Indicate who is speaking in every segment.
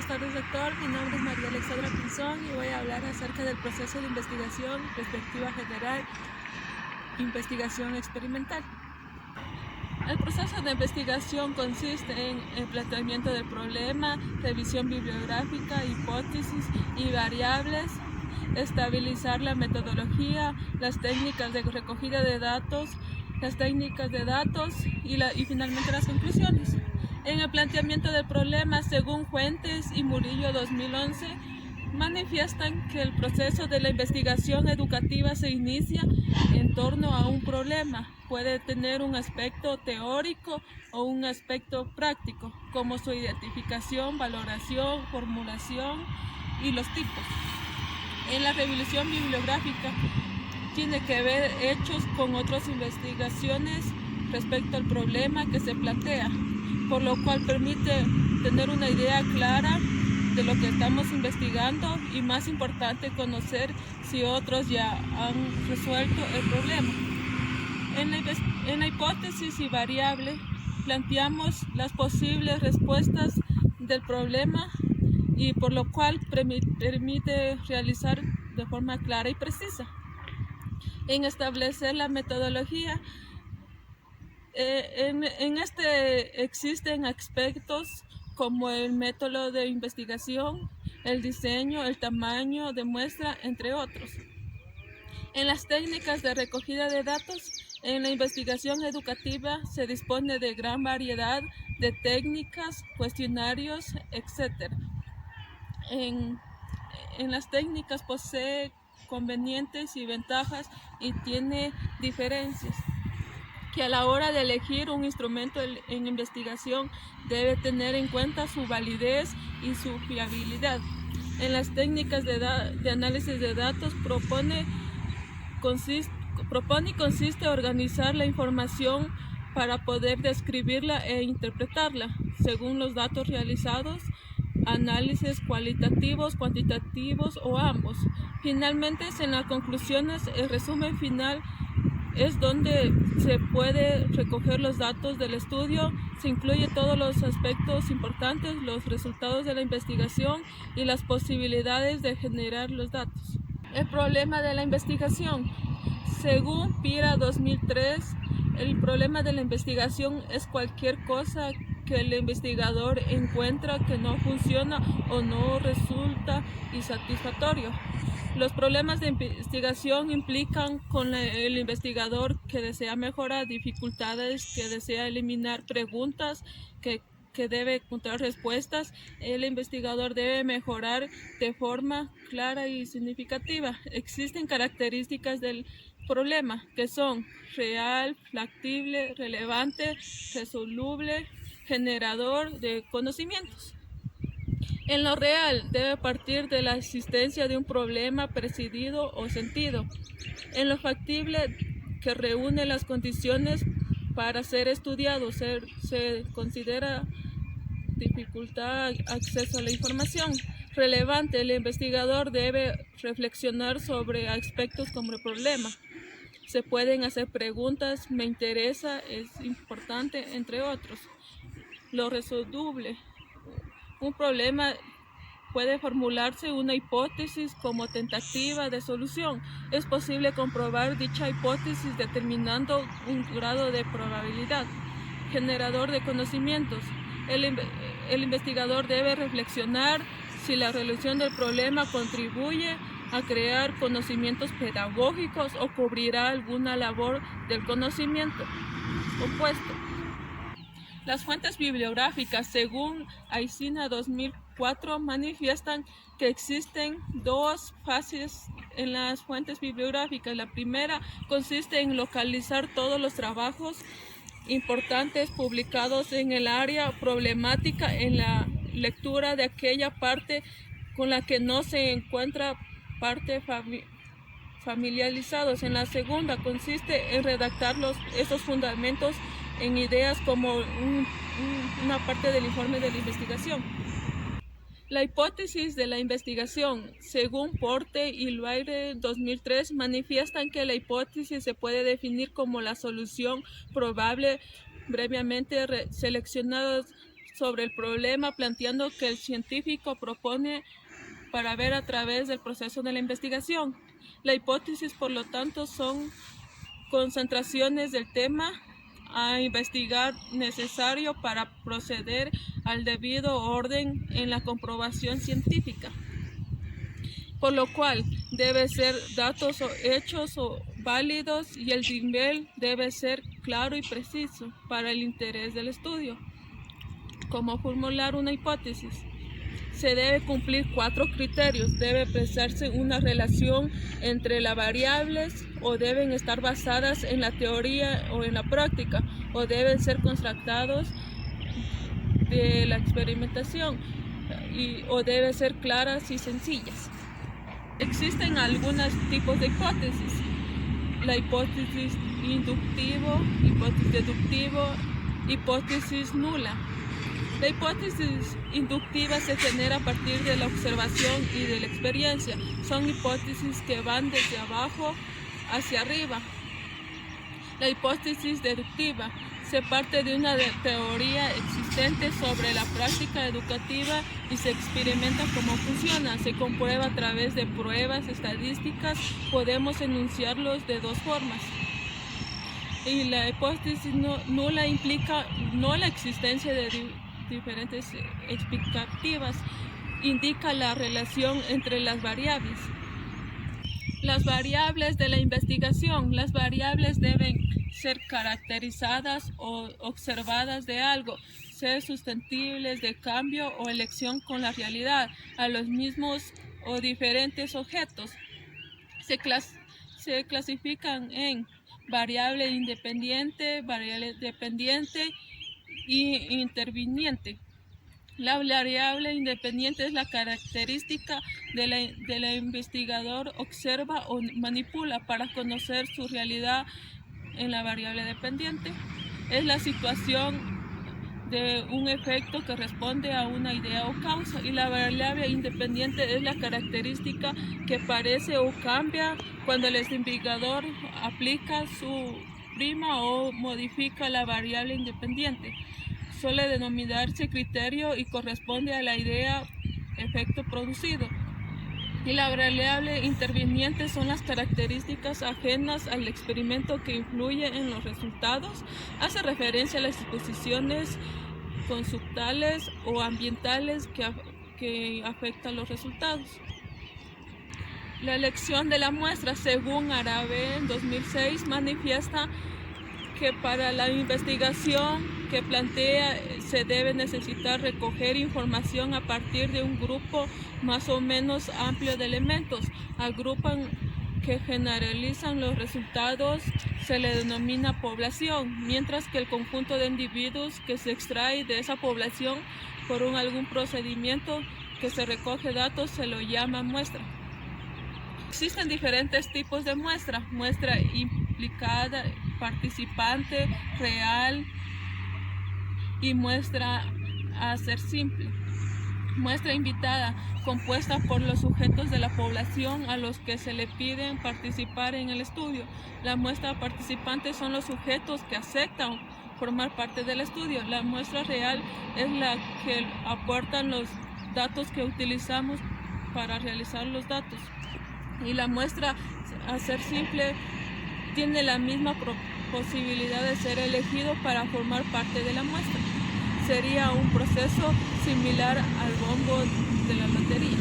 Speaker 1: Buenas tardes, doctor. Mi nombre es María Alexandra Pinzón y voy a hablar acerca del proceso de investigación, perspectiva general, investigación experimental. El proceso de investigación consiste en el planteamiento del problema, revisión bibliográfica, hipótesis y variables, estabilizar la metodología, las técnicas de recogida de datos, y finalmente las conclusiones. En el planteamiento del problema, según Fuentes y Murillo 2011, manifiestan que el proceso de la investigación educativa se inicia en torno a un problema. Puede tener un aspecto teórico o un aspecto práctico, como su identificación, valoración, formulación y los tipos. En la revisión bibliográfica tiene que ver hechos con otras investigaciones respecto al problema que se plantea, por lo cual permite tener una idea clara de lo que estamos investigando y, más importante, conocer si otros ya han resuelto el problema. En la hipótesis y variable planteamos las posibles respuestas del problema y por lo cual permite realizar de forma clara y precisa. En establecer la metodología, existen aspectos como el método de investigación, el diseño, el tamaño de muestra, entre otros. En las técnicas de recogida de datos, en la investigación educativa se dispone de gran variedad de técnicas, cuestionarios, etc. En las técnicas posee convenientes y ventajas y tiene diferencias, que a la hora de elegir un instrumento en investigación debe tener en cuenta su validez y su fiabilidad. En las técnicas de análisis de datos propone y consiste organizar la información para poder describirla e interpretarla según los datos realizados, análisis cualitativos, cuantitativos o ambos. Finalmente, en las conclusiones, el resumen final es donde se puede recoger los datos del estudio, se incluye todos los aspectos importantes, los resultados de la investigación y las posibilidades de generar los datos. El problema de la investigación. Según Pira 2003, el problema de la investigación es cualquier cosa que el investigador encuentra que no funciona o no resulta insatisfactorio. Los problemas de investigación implican con el investigador que desea mejorar dificultades, que desea eliminar preguntas, que debe encontrar respuestas. El investigador debe mejorar de forma clara y significativa. Existen características del problema que son real, factible, relevante, resoluble, generador de conocimientos. En lo real debe partir de la existencia de un problema precidido o sentido. En lo factible, que reúne las condiciones para ser estudiado, se considera dificultad acceso a la información. Relevante, el investigador debe reflexionar sobre aspectos como el problema. Se pueden hacer preguntas, me interesa, es importante, entre otros. Lo resoluble. Un problema puede formularse una hipótesis como tentativa de solución. Es posible comprobar dicha hipótesis determinando un grado de probabilidad. Generador de conocimientos. El investigador debe reflexionar si la resolución del problema contribuye a crear conocimientos pedagógicos o cubrirá alguna labor del conocimiento opuesto. Las fuentes bibliográficas, según Aicina 2004, manifiestan que existen dos fases en las fuentes bibliográficas. La primera consiste en localizar todos los trabajos importantes publicados en el área problemática en la lectura de aquella parte con la que no se encuentra parte familiarizados. En la segunda consiste en redactar esos fundamentos en ideas como una parte del informe de la investigación. La hipótesis de la investigación, según Porte y Loire 2003, manifiestan que la hipótesis se puede definir como la solución probable previamente seleccionados sobre el problema, planteando que el científico propone para ver a través del proceso de la investigación. La hipótesis, por lo tanto, son concentraciones del tema a investigar necesario para proceder al debido orden en la comprobación científica, por lo cual debe ser datos o hechos o válidos y el nivel debe ser claro y preciso para el interés del estudio. ¿Cómo formular una hipótesis? Se debe cumplir 4 criterios. Debe prestarse una relación entre las variables o deben estar basadas en la teoría o en la práctica o deben ser constatados de la experimentación o deben ser claras y sencillas. Existen algunos tipos de hipótesis. La hipótesis inductivo, hipótesis deductivo, hipótesis nula. La hipótesis inductiva se genera a partir de la observación y de la experiencia. Son hipótesis que van desde abajo hacia arriba. La hipótesis deductiva se parte de una teoría existente sobre la práctica educativa y se experimenta cómo funciona. Se comprueba a través de pruebas estadísticas. Podemos enunciarlos de 2 formas. Y la hipótesis nula implica no la existencia de diferentes expectativas, indica la relación entre las variables. Las variables de la investigación. Las variables deben ser caracterizadas o observadas de algo, ser susceptibles de cambio o elección con la realidad, a los mismos o diferentes objetos. Se clasifican en variable independiente, variable dependiente y interviniente. La variable independiente es la característica de la investigador observa o manipula para conocer su realidad. En la variable dependiente es la situación de un efecto que responde a una idea o causa, y la variable independiente es la característica que aparece o cambia cuando el investigador aplica su prima o modifica la variable independiente. Suele denominarse criterio y corresponde a la idea efecto producido. Y la variable interviniente son las características ajenas al experimento que influyen en los resultados. Hace referencia a las disposiciones conductuales o ambientales que afectan los resultados. La elección de la muestra, según Arabe en 2006, manifiesta que para la investigación que plantea se debe necesitar recoger información a partir de un grupo más o menos amplio de elementos. Agrupan que generalizan los resultados se le denomina población, mientras que el conjunto de individuos que se extrae de esa población por algún procedimiento que se recoge datos se lo llama muestra. Existen diferentes tipos de muestra: muestra implicada, participante, real y muestra a ser simple. Muestra invitada, compuesta por los sujetos de la población a los que se le piden participar en el estudio. La muestra participante son los sujetos que aceptan formar parte del estudio. La muestra real es la que aportan los datos que utilizamos para realizar los datos. Y la muestra a ser simple tiene la misma posibilidad de ser elegido para formar parte de la muestra. Sería un proceso similar al bombo de la lotería.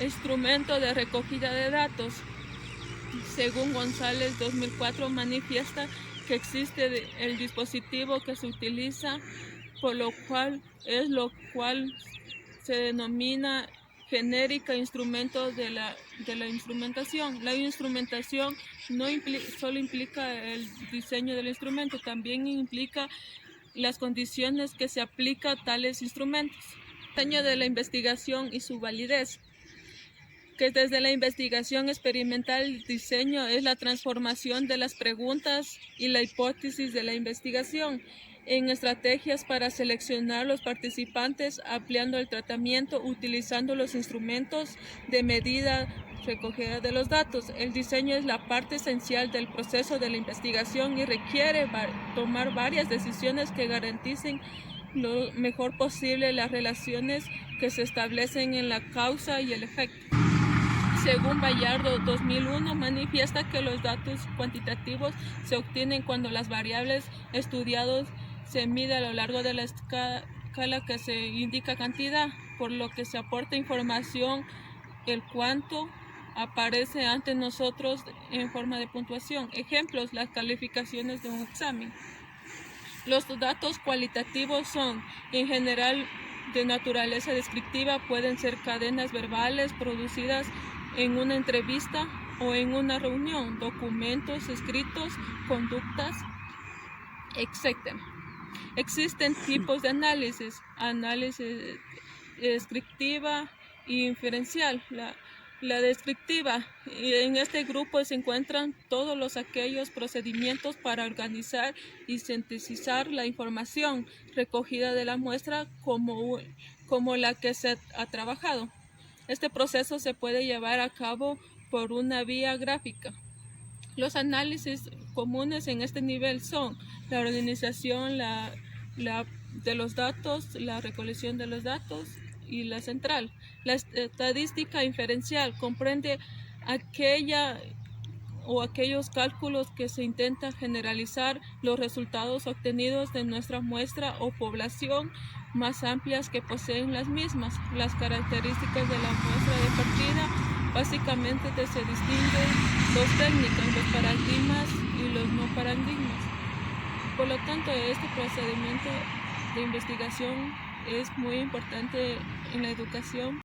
Speaker 1: Instrumento de recogida de datos. Según González 2004, manifiesta que existe el dispositivo que se utiliza, por lo cual se denomina genérica instrumento de la instrumentación. La instrumentación no solo implica el diseño del instrumento, también implica las condiciones que se aplica a tales instrumentos. Diseño de la investigación y su validez. Que desde la investigación experimental, el diseño es la transformación de las preguntas y la hipótesis de la investigación en estrategias para seleccionar los participantes, ampliando el tratamiento, utilizando los instrumentos de medida recogida de los datos. El diseño es la parte esencial del proceso de la investigación y requiere tomar varias decisiones que garanticen lo mejor posible las relaciones que se establecen en la causa y el efecto. Según Bayardo 2001, manifiesta que los datos cuantitativos se obtienen cuando las variables estudiadas se miden a lo largo de la escala que se indica cantidad, por lo que se aporta información, el cuánto aparece ante nosotros en forma de puntuación. Ejemplos: las calificaciones de un examen. Los datos cualitativos son, en general, de naturaleza descriptiva, pueden ser cadenas verbales producidas en una entrevista o en una reunión, documentos escritos, conductas, etc. Existen tipos de análisis: análisis descriptiva y inferencial. La descriptiva, en este grupo se encuentran todos aquellos procedimientos para organizar y sintetizar la información recogida de la muestra como la que se ha trabajado. Este proceso se puede llevar a cabo por una vía gráfica. Los análisis comunes en este nivel son la organización de los datos, la recolección de los datos y la central. La estadística inferencial comprende aquellos cálculos que se intentan generalizar los resultados obtenidos de nuestra muestra o población más amplias que poseen las mismas. Las características de la muestra de partida básicamente se distinguen dos técnicas: los paradigmas y los no paradigmas. Por lo tanto, este procedimiento de investigación es muy importante en la educación.